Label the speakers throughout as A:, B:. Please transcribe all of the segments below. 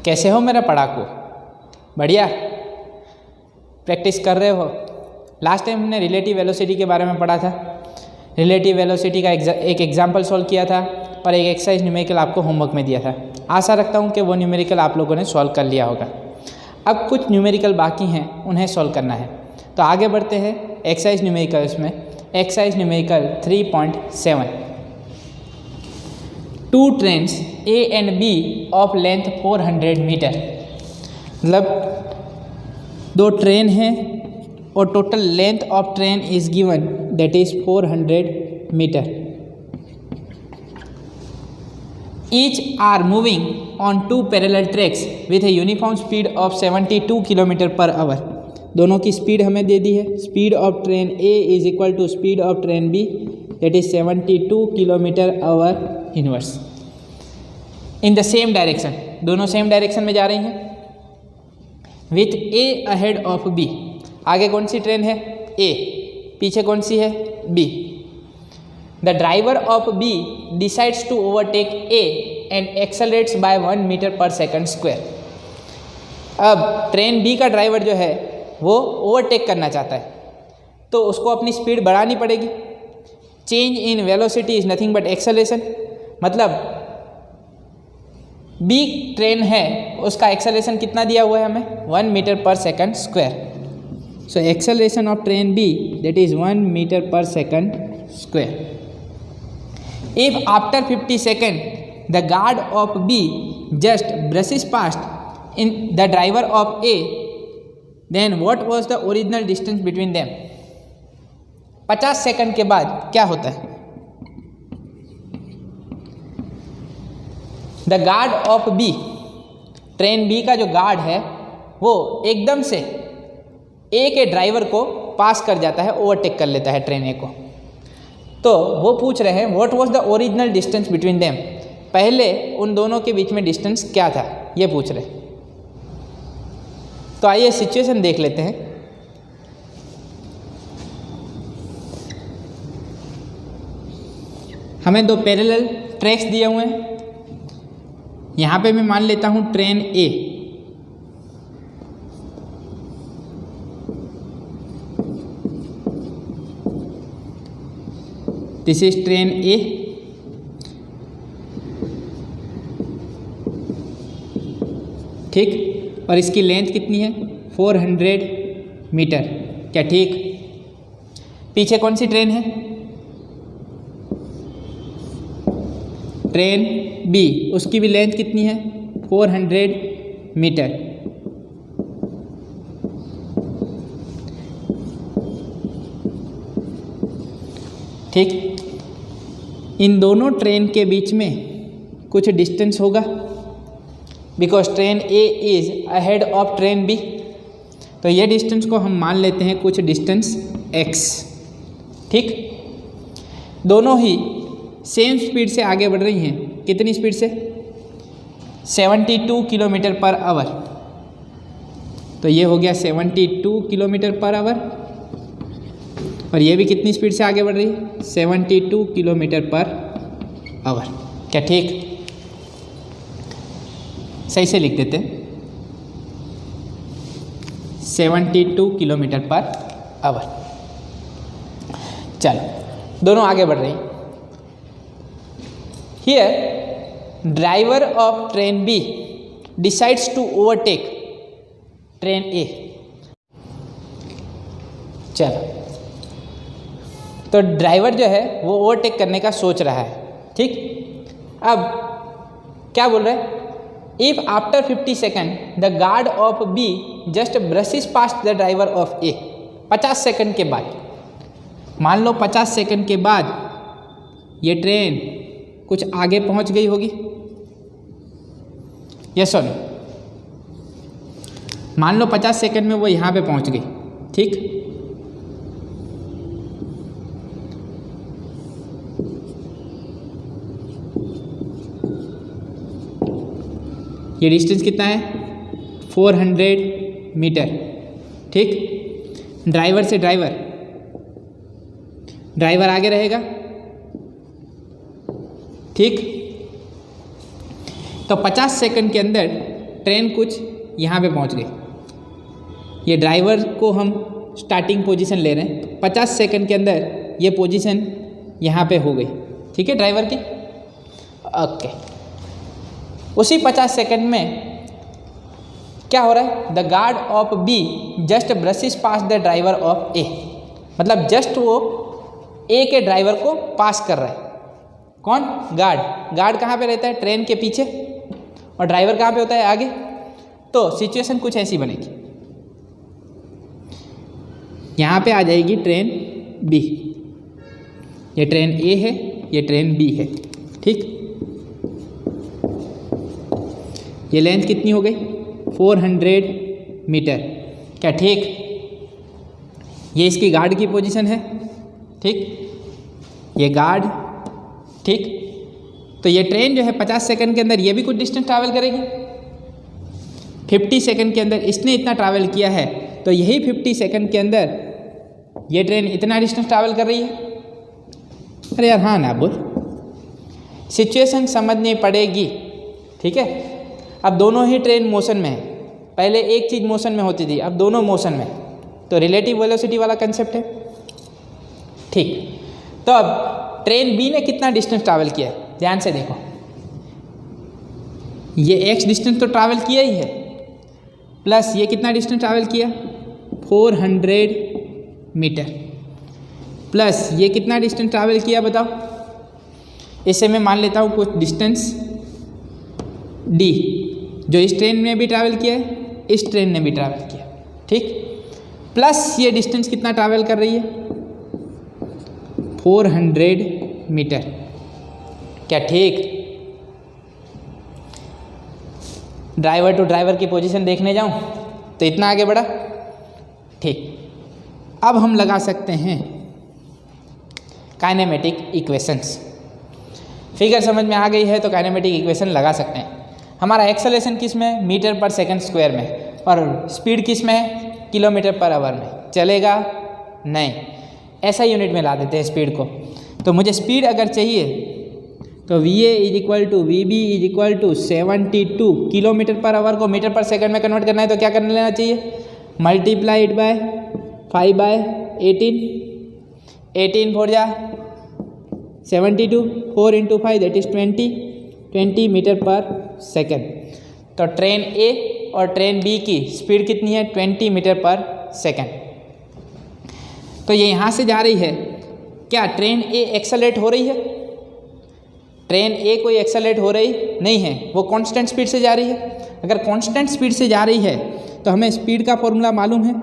A: कैसे हो मेरा पढ़ाकू? बढ़िया, प्रैक्टिस कर रहे हो? लास्ट टाइम हमने रिलेटिव वेलोसिटी के बारे में पढ़ा था। रिलेटिव वेलोसिटी का एक एग्जाम्पल सॉल्व किया था और एक एक्सरसाइज न्यूमेरिकल आपको होमवर्क में दिया था। आशा रखता हूँ कि वो न्यूमेरिकल आप लोगों ने सॉल्व कर लिया होगा। अब कुछ न्यूमेरिकल बाकी हैं, उन्हें सॉल्व करना है। तो आगे बढ़ते हैं एक्सरसाइज न्यूमेरिकल में। Exercise numerical 3.7। 2 trains A and B of length 400 metre. मतलब 2 ट्रेन हैं और total length of train is given that is 400 metre. Each are moving on 2 parallel tracks with a uniform speed of 72 kilometre per hour. दोनों की speed हमें दे दी है। Speed of train A is equal to speed of train B that is 72 kilometre our inverse. In the same direction, दोनों same direction में जा रही हैं। With A ahead of B, आगे कौन सी ट्रेन है? A, पीछे कौन सी है? B। The driver of B decides to overtake A and accelerates by 1 metre per second square. अब ट्रेन B का ड्राइवर जो है वो ओवरटेक करना चाहता है, तो उसको अपनी स्पीड बढ़ानी पड़ेगी। Change in velocity is nothing but acceleration. मतलब B ट्रेन है, उसका एक्सेलरेशन कितना दिया हुआ है हमें? 1 metre per second square. So acceleration of train B that is 1 metre per second square. If after 50 second the guard of B just brushes past in the driver of A, then what was the original distance between them. 50 second के बाद क्या होता है? The guard of B, train B का जो guard है वो एकदम से A के ड्राइवर को पास कर जाता है, ओवरटेक कर लेता है ट्रेन A को। तो वो पूछ रहे हैं what was the original distance between them. पहले उन दोनों के बीच में डिस्टेंस क्या था, ये पूछ रहे। तो आइए सिचुएशन देख लेते हैं। हमें 2 पैरेलल ट्रैक्स दिए हुए हैं। यहाँ पे मैं मान लेता हूँ train A। This is train A। ठीक, और इसकी लेंथ कितनी है? 400 मीटर। क्या ठीक? पीछे कौन सी ट्रेन है? ट्रेन B, उसकी भी लेंथ कितनी है? 400 मीटर। ठीक, इन दोनों ट्रेन के बीच में कुछ डिस्टेंस होगा because train A is ahead of train B। तो ये डिस्टेंस को हम मान लेते हैं कुछ डिस्टेंस x। ठीक, दोनों ही सेम स्पीड से आगे बढ़ रही हैं। कितनी स्पीड से? 72 किलोमीटर पर आवर। तो ये हो गया 72 किलोमीटर पर आवर, और ये भी कितनी स्पीड से आगे बढ़ रही है? 72 किलोमीटर पर आवर। क्या ठीक? सही से लिख देते हैं, 72 किलोमीटर पर आवर। चलो, दोनों आगे बढ़ रही हैं। Here, driver of train B decides to overtake train A। चलो, तो ड्राइवर जो है वो ओवरटेक करने का सोच रहा है। ठीक, अब क्या बोल रहे हैं? If after 50 second the guard of B just brushes past the driver of A। 50 second के बाद, मान लो 50 सेकंड के बाद ये ट्रेन कुछ आगे पहुंच गई होगी। यस और नो? मान लो 50 सेकंड में वो यहाँ पे पहुंच गई। ठीक, ये डिस्टेंस कितना है? 400 मीटर। ठीक, ड्राइवर से ड्राइवर आगे रहेगा। ठीक, तो 50 सेकंड के अंदर ट्रेन कुछ यहाँ पे पहुँच गई, ये ड्राइवर को हम स्टार्टिंग पोजीशन ले रहे हैं, 50 सेकंड के अंदर ये पोजीशन यहाँ पे हो गई, ठीक है ड्राइवर की। ओके, उसी 50 सेकंड में क्या हो रहा है, the guard of B just brushes pass the driver of A, मतलब जस्ट वो ए के ड्राइवर को पास कर रहा है। कौन? गार्ड कहाँ पे रहता है? ट्रेन के पीछे, और ड्राइवर कहाँ पे होता है? आगे। तो सिचुएशन कुछ ऐसी बनेगी, यहाँ पे आ जाएगी ट्रेन बी, ये ट्रेन ए है, ये ट्रेन बी है, ठीक। ये लेंथ कितनी हो गई? 400 मीटर, क्या ठीक? ये इसकी गार्ड की पोजीशन है, ठीक, ये गार्ड, ठीक। तो ये ट्रेन जो है 50 सेकंड के अंदर ये भी कुछ डिस्टेंस ट्रैवल करेगी। 50 सेकंड के अंदर इसने इतना ट्रैवल किया है, तो यही 50 सेकंड के अंदर ये ट्रेन इतना डिस्टेंस ट्रैवल कर रही है। अरे यार हाँ ना बोल, सिचुएशन समझनी पड़ेगी, ठीक है। अब दोनों ही ट्रेन मोशन में है, पहले एक चीज़ मोशन में होती थी, अब दोनों मोशन में, तो रिलेटिव वेलोसिटी वाला कंसेप्ट है, ठीक। तो अब ट्रेन बी ने कितना डिस्टेंस ट्रैवल किया है, ध्यान से देखो, ये एक्स डिस्टेंस तो ट्रैवल किया ही है, प्लस ये कितना डिस्टेंस ट्रैवल किया 400 मीटर, प्लस ये कितना डिस्टेंस ट्रैवल किया बताओ। इससे मैं मान लेता हूँ कुछ डिस्टेंस डी, जो इस ट्रेन में भी ट्रैवल किया है, इस ट्रेन ने भी ट्रैवल किया, ठीक। प्लस ये डिस्टेंस कितना ट्रैवल कर रही है 400 मीटर, क्या ठीक। ड्राइवर टू ड्राइवर की पोजीशन देखने जाऊं तो इतना आगे बढ़ा, ठीक। अब हम लगा सकते हैं काइनेमेटिक इक्वेशंस। फिगर समझ में आ गई है तो काइनेमेटिक इक्वेशन लगा सकते हैं। हमारा एक्सेलरेशन किस में? मीटर पर सेकंड स्क्वायर में, और स्पीड किस में है? किलोमीटर पर आवर में। चलेगा? नहीं, ऐसा यूनिट में ला देते हैं स्पीड को। तो मुझे स्पीड अगर चाहिए तो VA is equal to VB is equal to 72 kilometre per hour को मीटर पर सेकंड में कन्वर्ट करना है तो क्या करने लेना चाहिए? मल्टीप्लाइड बाय 5/18, 18 4 जा 72, 4 × 5 that is 20 metre per second. तो ट्रेन ए और ट्रेन बी की स्पीड कितनी है? 20 मीटर पर सेकंड। तो ये यहाँ से जा रही है, क्या ट्रेन ए एक्सेलरेट हो रही है? ट्रेन ए कोई एक्सेलरेट हो रही नहीं है, वो कांस्टेंट स्पीड से जा रही है। अगर कांस्टेंट स्पीड से जा रही है तो हमें स्पीड का फॉर्मूला मालूम है,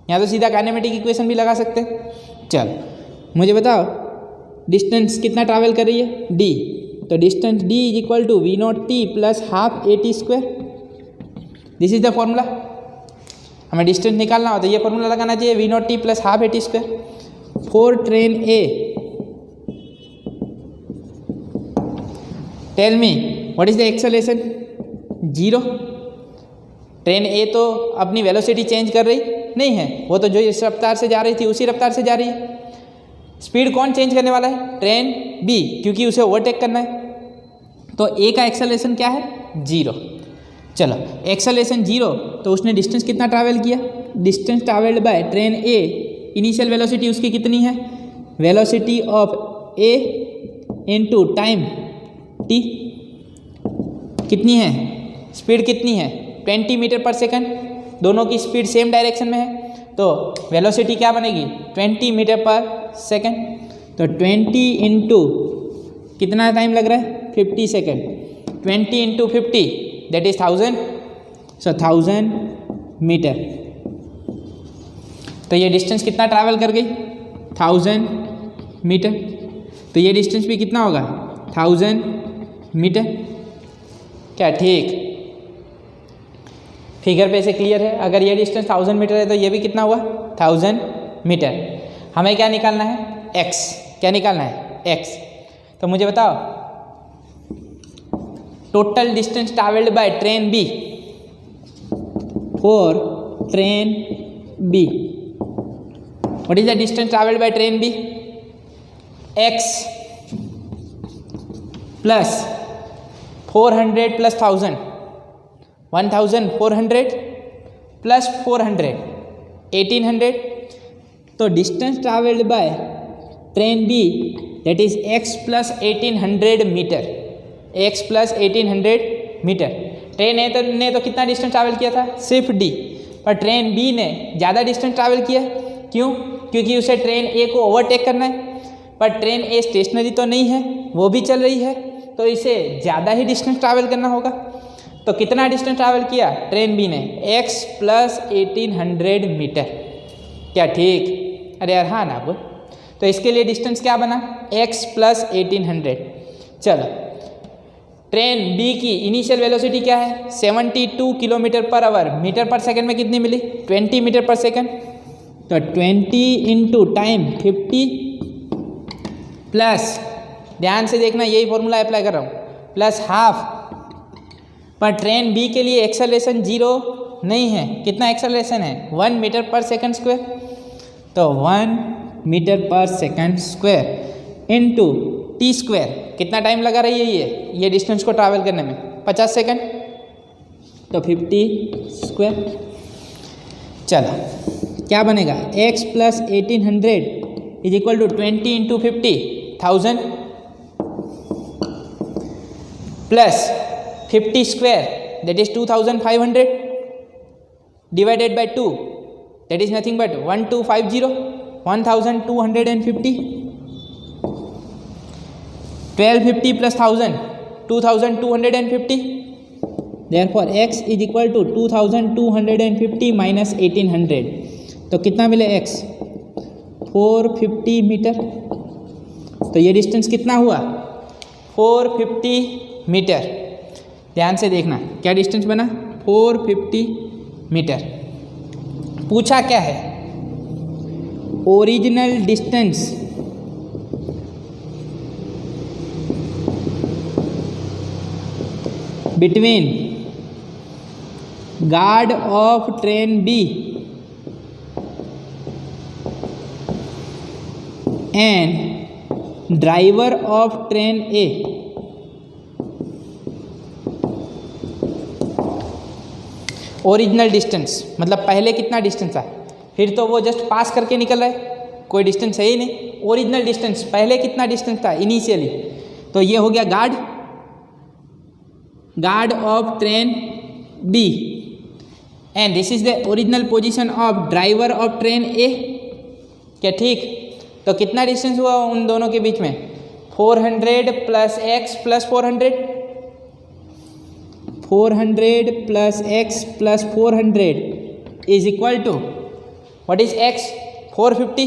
A: यहाँ तो सीधा काइनेमेटिक इक्वेशन भी लगा सकते हैं। चल मुझे बताओ डिस्टेंस कितना ट्रैवल कर रही है? d, तो distance d is equal to V0t plus half AT²। This is the formula. हमें डिस्टेंस निकालना हो तो ये फॉर्मूला लगाना चाहिए, V0t plus half AT²। For train A tell me what is the acceleration? 0। Train A तो अपनी वेलोसिटी चेंज कर रही नहीं है, वो तो जो इस रफ्तार से जा रही थी उसी रफ्तार से जा रही है। स्पीड कौन चेंज करने वाला है? ट्रेन बी, क्योंकि उसे ओवरटेक करना है। तो ए का एक्सेलरेशन क्या है? 0। चलो एक्सेलरेशन 0, तो उसने डिस्टेंस कितना ट्रैवल किया? Distance travelled by train A, initial velocity उसकी कितनी है? Velocity of A into time T कितनी है? स्पीड कितनी है? 20 मीटर पर सेकंड। दोनों की स्पीड सेम डायरेक्शन में है, तो वेलोसिटी क्या बनेगी? 20 मीटर पर सेकंड। तो 20 इंटू कितना टाइम लग रहा है? 50 second. 20 into 50 that is 1000, so 1000 metre. तो ये डिस्टेंस कितना ट्रैवल कर गई? 1000 मीटर। तो ये डिस्टेंस भी कितना होगा? 1000 मीटर। क्या ठीक? फिगर पे से क्लियर है? अगर ये डिस्टेंस 1000 मीटर है तो ये भी कितना हुआ? 1000 मीटर। हमें क्या निकालना है? x। क्या निकालना है? x। तो मुझे बताओ total distance travelled by train B for train B, what is the distance travelled by train B? x plus 400 plus 1000 1400 plus 400 1800. तो distance travelled by train B that is x plus 1800 meter. x plus 1800 meter. Train A ने तो कितना distance travel किया था? सिर्फ D. पर train B ने ज़्यादा डिस्टेंस ट्रैवल किया. क्यों? क्योंकि उसे ट्रेन ए को ओवरटेक करना है. पर ट्रेन ए स्टेशनरी तो नहीं है, वो भी चल रही है, तो इसे ज़्यादा ही डिस्टेंस ट्रैवल करना होगा. तो कितना डिस्टेंस ट्रैवल किया ट्रेन बी ने? x plus 1800 metre. क्या ठीक? अरे यार हाँ ना बोल. तो इसके लिए डिस्टेंस क्या बना? x plus 1800. चलो, ट्रेन बी की इनिशियल वेलोसिटी क्या है? 72 kilometre per our. Metre per second में कितनी मिली? 20 मीटर पर सेकंड. तो 20 इंटू टाइम 50 प्लस, ध्यान से देखना यही फॉर्मूला अप्लाई कर रहा हूँ, प्लस हाफ. पर ट्रेन बी के लिए एक्सेलरेशन 0 नहीं है. कितना एक्सेलरेशन है? 1 मीटर पर सेकंड स्क्वायर. तो 1 metre per second square into T square. कितना टाइम लगा रही है ये डिस्टेंस को ट्रैवल करने में? 50 सेकंड. तो 50 स्क्वायर. चलो, क्या बनेगा? x plus 1800 is equal to 20 into 50 1000 plus 50 square that is 2500 divided by 2 that is nothing but 1250 1250. 1250 plus 1000 2250. Therefore x is equal to 2250 minus 1800. तो कितना मिले x? 450 मीटर. तो ये डिस्टेंस कितना हुआ? 450 मीटर. ध्यान से देखना क्या डिस्टेंस बना? 450 मीटर. पूछा क्या है? Original distance between guard of train B and driver of train A. Original distance मतलब पहले कितना डिस्टेंस था? फिर तो वो जस्ट पास करके निकल रहा है, कोई डिस्टेंस है ही नहीं. ओरिजिनल डिस्टेंस पहले कितना डिस्टेंस था इनिशियली? तो ये हो गया guard of train B and this is the original position of driver of train A. क्या ठीक? तो कितना डिस्टेंस हुआ उन दोनों के बीच में? 400 plus x plus 400. 400 plus x plus 400 is equal to what is x? 450.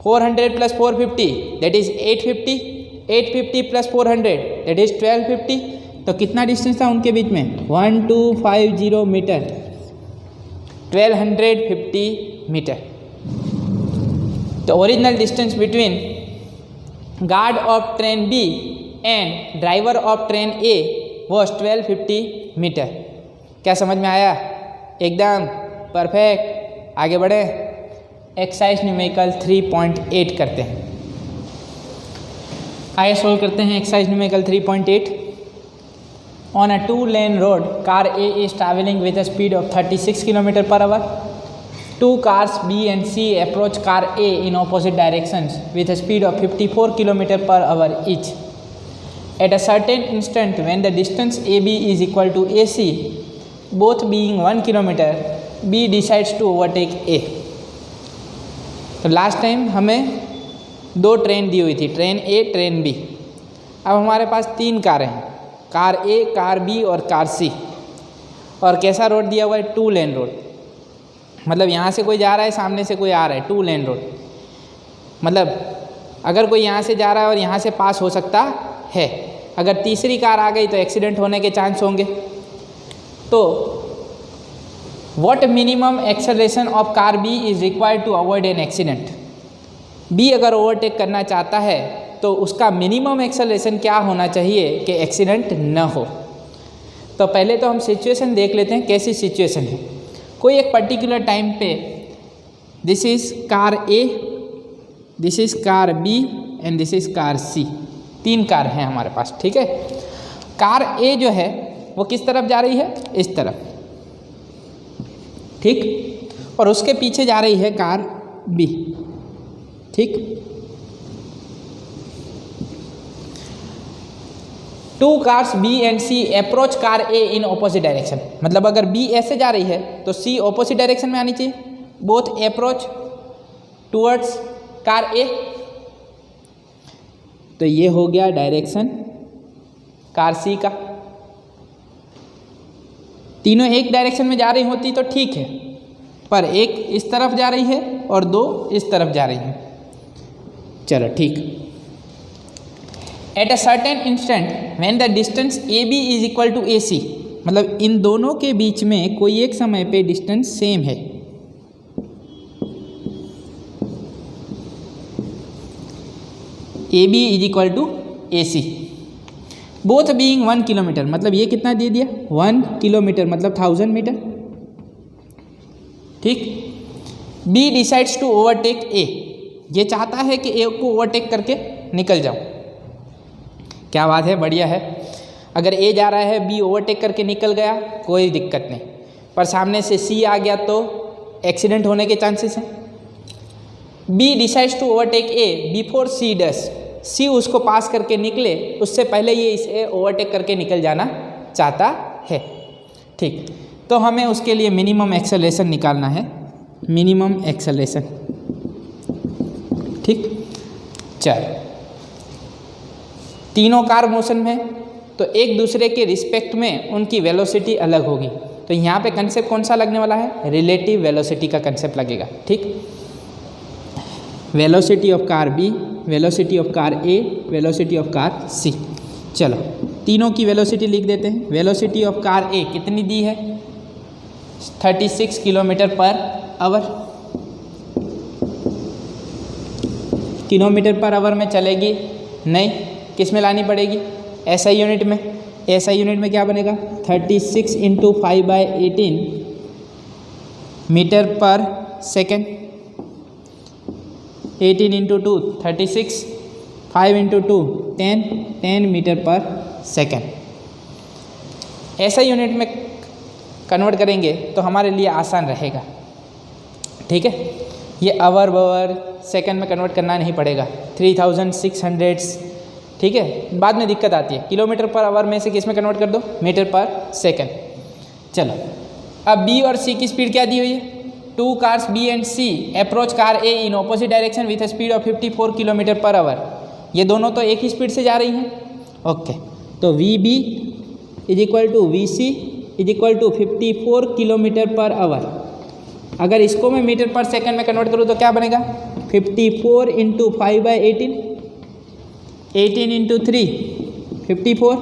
A: 400 plus 450 that is 850. 850 plus 400 that is 1250. तो कितना डिस्टेंस था उनके बीच में? 1250 metre. 1250 metre. The original distance between guard of train B and driver of train A was 1250 metre. क्या समझ में आया? एकदम परफेक्ट. आगे बढ़े. एक्सरसाइज न्यूमेरिकल 3.8 करते हैं. आइए सोल्व करते हैं exercise numerical 3.8. On a 2-lane road, car A is traveling with a speed of 36 km per hour. Two cars B and C approach car A in opposite directions with a speed of 54 km per hour each. At a certain instant when the distance AB is equal to AC, both being 1 km, B decides to overtake A. तो last time हमें दो train दी हुई थी, train A, train B. अब हमारे पास 3 कारें हैं, car A, car B और कार C. और कैसा रोड दिया हुआ है? 2-lane road. मतलब यहाँ से कोई जा रहा है, सामने से कोई आ रहा है. 2-lane रोड मतलब अगर कोई यहाँ से जा रहा है और यहाँ से पास हो सकता है. अगर तीसरी कार आ गई तो एक्सीडेंट होने के चांस होंगे. तो what minimum acceleration of car B is required to avoid an accident. B अगर ओवरटेक करना चाहता है तो उसका मिनिमम एक्सेलरेशन क्या होना चाहिए कि एक्सीडेंट न हो. तो पहले तो हम सिचुएशन देख लेते हैं कैसी सिचुएशन है. कोई एक पर्टिकुलर टाइम पे this is car A, this is car B and this is car C. 3 car हैं हमारे पास. ठीक है. कार ए जो है वो किस तरफ जा रही है, इस तरफ, ठीक, और उसके पीछे जा रही है कार बी, ठीक। Two cars B and C approach car A in opposite direction, मतलब अगर बी ऐसे जा रही है तो सी ऑपोजिट डायरेक्शन में आनी चाहिए, बोथ अप्रोच टूवर्ड्स कार ए। तो ये हो गया डायरेक्शन कार सी का। तीनों एक डायरेक्शन में जा रही होती तो ठीक है, पर एक इस तरफ जा रही है और दो इस तरफ जा रही है। चलो ठीक। At a certain instant when the distance A B is equal to A C, मतलब इन दोनों के बीच में कोई एक समय पे डिस्टेंस सेम है, A B is equal to A C, both being 1 kilometre, मतलब ये कितना दे दिया 1 किलोमीटर मतलब 1000 मीटर, ठीक। बी डिसाइड्स टू ओवरटेक ए, ये चाहता है कि ए को ओवरटेक करके निकल जाओ। क्या बात है, बढ़िया है। अगर ए जा रहा है, बी ओवरटेक करके निकल गया, कोई दिक्कत नहीं, पर सामने से सी आ गया तो एक्सीडेंट होने के चांसेस हैं। B decides to overtake A before C does, C उसको पास करके निकले उससे पहले ये इसे ओवरटेक करके निकल जाना चाहता है, ठीक। तो हमें उसके लिए मिनिमम एक्सेलरेशन निकालना है, मिनिमम एक्सेलरेशन, ठीक। चलो, तीनों कार मोशन में तो एक दूसरे के रिस्पेक्ट में उनकी वेलोसिटी अलग होगी, तो यहाँ पे कंसेप्ट कौन सा लगने वाला है, रिलेटिव वेलोसिटी का कंसेप्ट लगेगा, ठीक। Velocity of car B, velocity of car A, velocity of car C. चलो तीनों की वेलोसिटी लिख देते हैं। वेलोसिटी ऑफ कार ए कितनी दी है, 36 kilometre per our, kilometre per our में चलेगी नहीं, किस में लानी पड़ेगी, एसआई यूनिट में। एसआई यूनिट में क्या बनेगा, 36 into 5/18 metre per second, 18 into 2 36, 5 into 2 10 metre per second. SI unit में कन्वर्ट करेंगे तो हमारे लिए आसान रहेगा, ठीक है। ये आवर बवर सेकंड में कन्वर्ट करना नहीं पड़ेगा, 3600, ठीक है। बाद में दिक्कत आती है, किलोमीटर पर आवर में से किस में कन्वर्ट कर दो, मीटर पर सेकंड। चलो अब बी और सी की स्पीड क्या दी हुई है, two cars B and C approach car A in opposite direction with speed of 54 kilometre per hour. ये दोनों तो एक ही स्पीड से जा रही हैं, ओके। तो V B is equal to V C is equal to 54 kilometre per hour. अगर इसको मैं मीटर पर सेकंड में कन्वर्ट करूँ तो क्या बनेगा, 54 into 5/18, 18 into 3 54,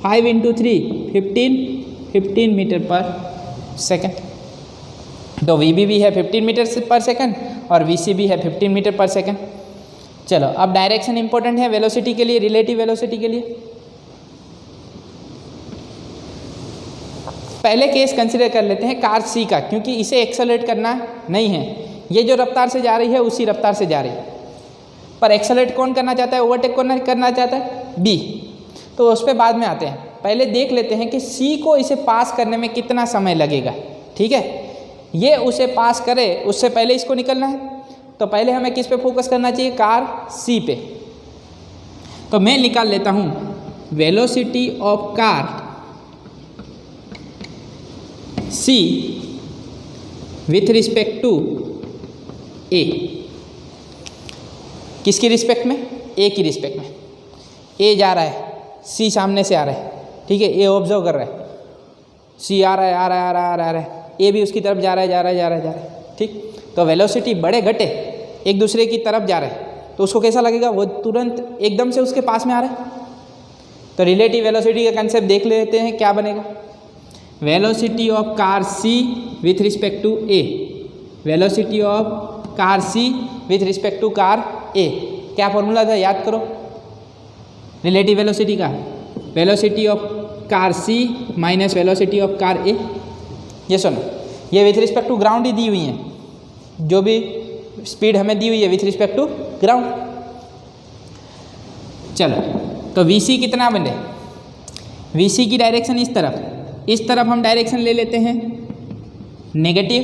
A: 5 into 3 15 metre per second. तो वी बी भी है 15 मीटर पर सेकंड और वी सी भी है 15 मीटर पर सेकंड। चलो अब डायरेक्शन इंपॉर्टेंट है वेलोसिटी के लिए, रिलेटिव वेलोसिटी के लिए। पहले केस कंसिडर कर लेते हैं कार सी का, क्योंकि इसे एक्सेलरेट करना नहीं है, ये जो रफ्तार से जा रही है उसी रफ्तार से जा रही है, पर एक्सेलरेट कौन करना चाहता है, ओवरटेक कौन करना चाहता है, बी। तो उस पर बाद में आते हैं, पहले देख लेते हैं कि सी को इसे पास करने में कितना समय लगेगा, ठीक है। ये उसे पास करे उससे पहले इसको निकलना है, तो पहले हमें किस पे फोकस करना चाहिए, कार सी पे। तो मैं निकाल लेता हूँ velocity of car C with respect to A. किसकी रिस्पेक्ट में, ए की रिस्पेक्ट में। ए जा रहा है, सी सामने से आ रहा है, ठीक है, ए ऑब्जर्व कर रहा है, सी आ रहा है आ रहा है आ रहा है आ रहा है, ए भी उसकी तरफ जा रहा है जा रहा है जा रहा है जा रहा है, ठीक। तो वेलोसिटी बड़े घटे एक दूसरे की तरफ जा रहे हैं, तो उसको कैसा लगेगा, वो तुरंत एकदम से उसके पास में आ रहा है। तो रिलेटिव वेलोसिटी का कंसेप्ट देख लेते हैं क्या बनेगा। Velocity of car C with respect to A, velocity of car C with respect to car A, क्या फॉर्मूला था याद करो रिलेटिव वेलोसिटी का, velocity of car C minus velocity of car A. ये सुनो, ये विथ रिस्पेक्ट टू ग्राउंड ही दी हुई हैं, जो भी स्पीड हमें दी हुई है विथ रिस्पेक्ट टू ग्राउंड। चलो तो वी सी कितना बने, वीसी की डायरेक्शन इस तरफ हम डायरेक्शन ले लेते हैं नेगेटिव,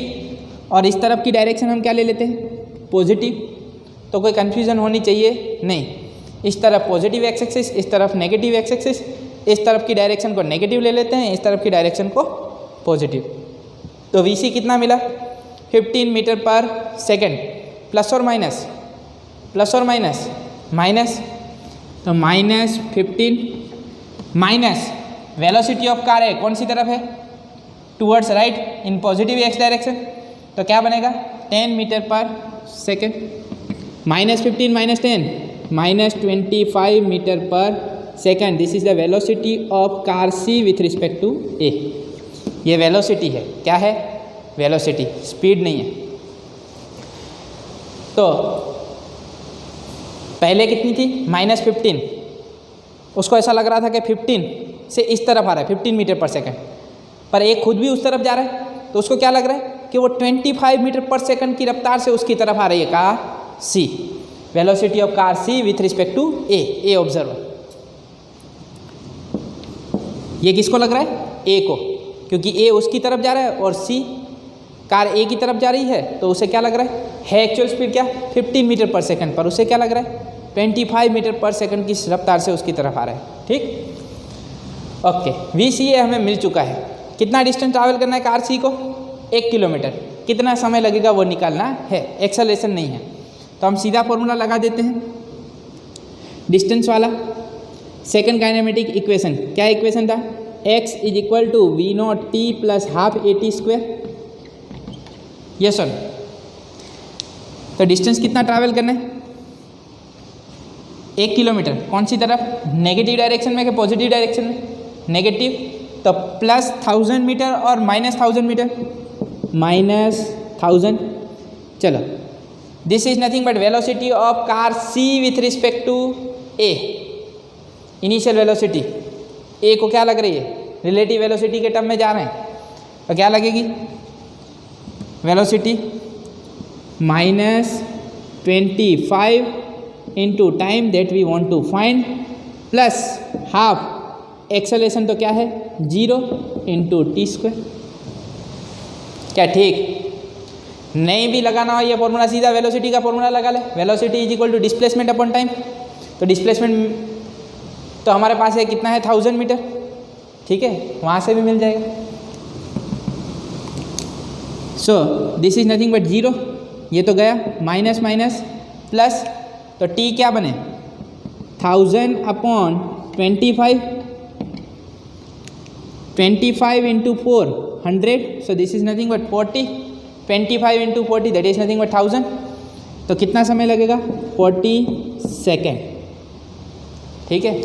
A: और इस तरफ की डायरेक्शन हम क्या ले लेते हैं पॉजिटिव। तो कोई कन्फ्यूज़न होनी चाहिए नहीं। इस तरफ पॉजिटिव एक्स एक्सिस, इस तरफ नेगेटिव एक्स एक्सिस, इस तरफ की डायरेक्शन को नेगेटिव ले लेते हैं, इस तरफ की डायरेक्शन को पॉजिटिव। तो वीसी कितना मिला 15 मीटर पर सेकेंड, प्लस और माइनस माइनस, तो -15 माइनस वेलोसिटी ऑफ कार है कौन सी तरफ है towards right in positive X direction, तो क्या बनेगा 10 metre per second, -15 -10 -25 meter per second. This is the velocity of car C with respect to A. ये वेलोसिटी है, क्या है वेलोसिटी, स्पीड नहीं है। तो पहले कितनी थी -15, उसको ऐसा लग रहा था कि 15 से इस तरफ आ रहा है 15 मीटर पर सेकेंड, पर एक खुद भी उस तरफ जा रहा है, तो उसको क्या लग रहा है कि वो 25 मीटर पर सेकेंड की रफ्तार से उसकी तरफ आ रही है car C. Velocity of car C with respect to a observer. ये किसको लग रहा है ए को, क्योंकि ए उसकी तरफ जा रहा है और सी कार ए की तरफ जा रही है, तो उसे क्या लग रहा है एक्चुअल स्पीड क्या 15 मीटर पर सेकंड, पर उसे क्या लग रहा है 25 मीटर पर सेकंड की रफ्तार से उसकी तरफ आ रहा है। ठीक ओके, VCA हमें मिल चुका है। कितना डिस्टेंस ट्रैवल करना है कार सी को 1 किलोमीटर, कितना समय लगेगा वो निकालना है, एक्सेलरेशन नहीं है। तो हम सीधा फॉर्मूला लगा देते हैं डिस्टेंस वाला। सेकंड काइनेमेटिक इक्वेशन, क्या इक्वेशन था x = v0t + ½ at²। Yes sir, तो डिस्टेंस कितना ट्रैवल करना है 1 किलोमीटर, कौन सी तरफ नेगेटिव डायरेक्शन में कि पॉजिटिव डायरेक्शन में, नेगेटिव, तो +1000 मीटर और -1000 मीटर, -1000। चलो, this is nothing but velocity of car C with respect to A. Initial velocity A को क्या लग रही है, रिलेटिव वेलोसिटी के टर्म में जा रहे हैं, तो क्या लगेगी velocity -25 into time that we want to find plus half acceleration, तो क्या है 0 इंटू t²। क्या ठीक? नहीं भी लगाना हो ये फॉर्मूला, सीधा वेलोसिटी का फॉर्मूला लगा ले। Velocity = displacement upon time. तो डिस्प्लेसमेंट तो हमारे पास है कितना है 1000 मीटर, ठीक है, वहाँ से भी मिल जाएगा। So this is nothing but 0, ये तो गया, माइनस माइनस प्लस, तो t क्या बने 1000 upon 25 into 4 100, so this is nothing but 40, 25 into 40 that is nothing but 1000। तो कितना समय लगेगा 40 सेकेंड। ठीक है,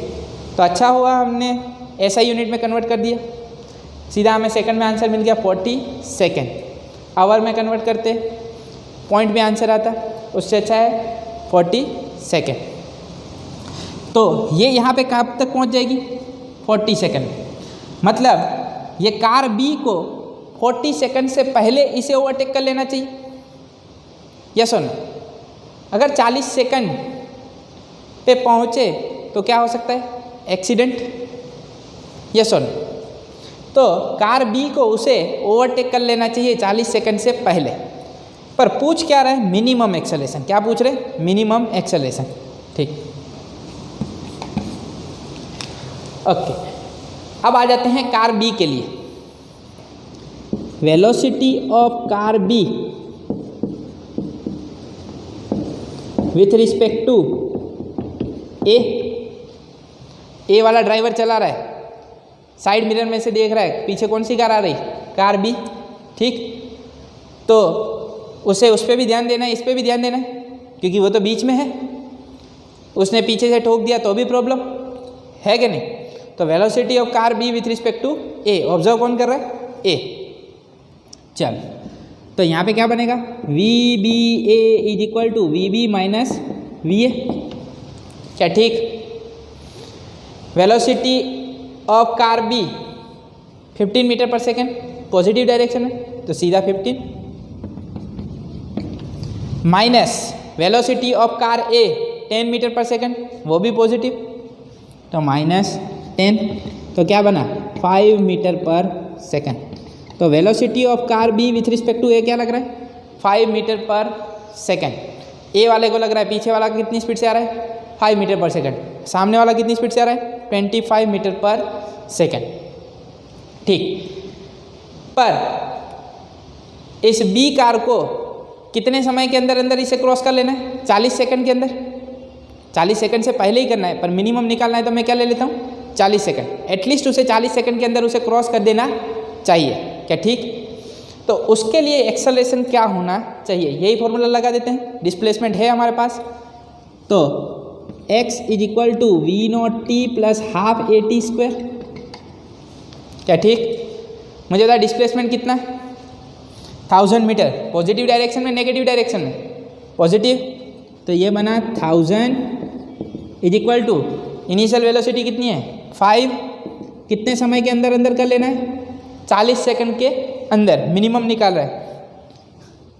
A: तो अच्छा हुआ हमने ऐसा यूनिट में कन्वर्ट कर दिया, सीधा हमें सेकंड में आंसर मिल गया 40 सेकेंड। आवर में कन्वर्ट करते पॉइंट में आंसर आता, उससे अच्छा है 40 सेकेंड। तो ये यहाँ पे कब तक पहुँच जाएगी 40 सेकेंड, मतलब ये कार बी को 40 सेकेंड से पहले इसे ओवरटेक कर लेना चाहिए। यस और नो? अगर 40 सेकेंड पे पहुँचे तो क्या हो सकता है एक्सीडेंट। यस और नो? तो कार बी को उसे ओवरटेक कर लेना चाहिए 40 सेकंड से पहले, पर पूछ क्या रहे मिनिमम एक्सेलरेशन। क्या पूछ रहे मिनिमम एक्सेलरेशन। ठीक, ओके, अब आ जाते हैं कार बी के लिए। Velocity of car B with respect to A वाला ड्राइवर चला रहा है, साइड मिरर में से देख रहा है पीछे कौन सी कार आ रही, कार बी। ठीक, तो उसे उस पर भी ध्यान देना है, इस पर भी ध्यान देना है, क्योंकि वो तो बीच में है। उसने पीछे से ठोक दिया तो भी प्रॉब्लम है कि नहीं। तो velocity of car B with respect to A, observe कौन कर रहा है ए। चल, तो यहाँ पे क्या बनेगा VBA = VB माइनस VA। क्या ठीक? Velocity of car B 15 metre per second, positive direction में, तो सीधा 15 minus velocity of car A 10 metre per second, वो भी पॉजिटिव, तो -10, तो क्या बना 5 मीटर पर सेकेंड। तो velocity of car B with respect to A क्या लग रहा है 5 मीटर पर सेकेंड। ए वाले को लग रहा है पीछे वाला कितनी स्पीड से आ रहा है 5 मीटर पर सेकेंड, सामने वाला कितनी स्पीड से आ रहा है 25 मीटर पर सेकेंड। ठीक, पर इस बी कार को कितने समय के अंदर अंदर इसे क्रॉस कर लेना है 40 सेकंड के अंदर। 40 सेकंड से पहले ही करना है, पर मिनिमम निकालना है तो मैं क्या ले लेता हूँ 40 सेकंड। एटलीस्ट उसे 40 सेकंड के अंदर उसे क्रॉस कर देना चाहिए क्या। ठीक, तो उसके लिए एक्सेलरेशन क्या होना चाहिए, यही फॉर्मूला लगा देते हैं। डिस्प्लेसमेंट है हमारे पास, तो x is equal to v0t plus half at²। क्या ठीक, मुझे बता डिस्प्लेसमेंट कितना है 1000 मीटर, पॉजिटिव डायरेक्शन में नेगेटिव डायरेक्शन में पॉजिटिव, तो ये बना 1000 is equal to initial velocity कितनी है 5, कितने समय के अंदर अंदर कर लेना है 40 सेकंड के अंदर मिनिमम निकाल रहा है,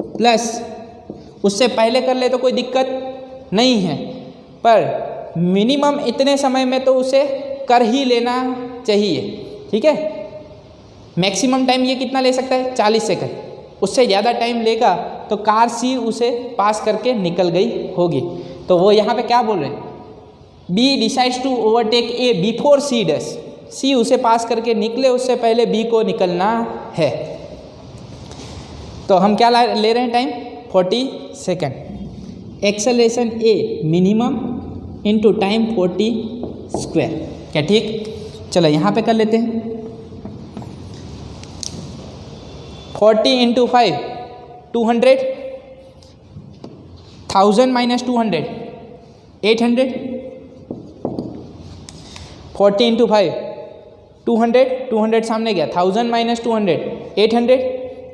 A: प्लस उससे पहले कर ले तो कोई दिक्कत नहीं है, पर मिनिमम इतने समय में तो उसे कर ही लेना चाहिए। ठीक है, मैक्सिमम टाइम ये कितना ले सकता है 40 सेकंड, उससे ज़्यादा टाइम लेगा तो कार सी उसे पास करके निकल गई होगी। तो वो यहाँ पे क्या बोल रहे हैं, B decides to overtake A before C does, C उसे पास करके निकले उससे पहले बी को निकलना है। तो हम क्या ले रहे हैं टाइम 40 सेकेंड। एक्सेलरेशन ए मिनिमम इनटू टाइम 40²। क्या ठीक, चलो यहाँ पे कर लेते हैं 40 इंटू 5 200, 1000 माइनस 200 800, 40 इंटू 5 200, 200 सामने गया, 1000 minus 200 800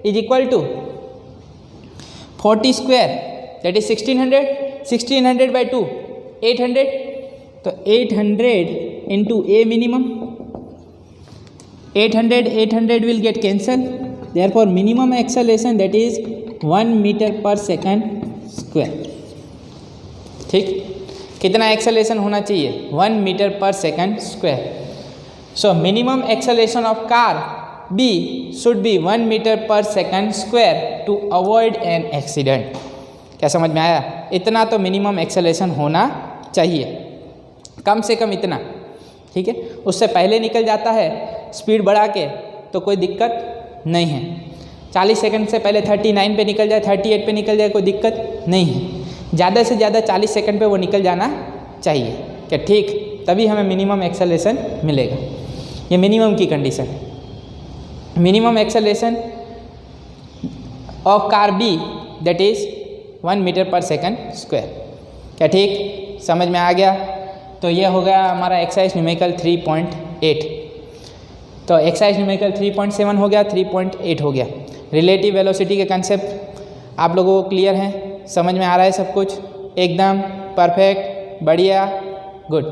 A: is equal to 40² that is 1600, 1600 by 2 800, तो 800 into a minimum, 800 will get cancel, therefore minimum acceleration that is 1 metre per second. ठीक, कितना एक्सेलरेशन होना चाहिए 1 metre per second. So minimum acceleration of car B should be 1 metre per second to avoid an accident. क्या समझ में आया, इतना तो मिनिमम एक्सेलरेशन होना चाहिए, कम से कम इतना। ठीक है, उससे पहले निकल जाता है स्पीड बढ़ा के तो कोई दिक्कत नहीं है, 40 सेकंड से पहले 39 पे निकल जाए 38 पे निकल जाए कोई दिक्कत नहीं है, ज़्यादा से ज़्यादा 40 सेकंड पे वो निकल जाना चाहिए। क्या ठीक, तभी हमें मिनिमम एक्सेलरेशन मिलेगा। ये मिनिमम की कंडीशन है। Minimum acceleration of car B that is 1 metre per second. क्या ठीक, समझ में आ गया। तो ये हो गया हमारा एक्सरसाइज न्यूमेरिकल 3.8। तो एक्सरसाइज न्यूमेरिकल 3.7 हो गया, 3.8 हो गया। रिलेटिव वेलोसिटी के कंसेप्ट आप लोगों को क्लियर हैं, समझ में आ रहा है सब कुछ एकदम परफेक्ट, बढ़िया, गुड।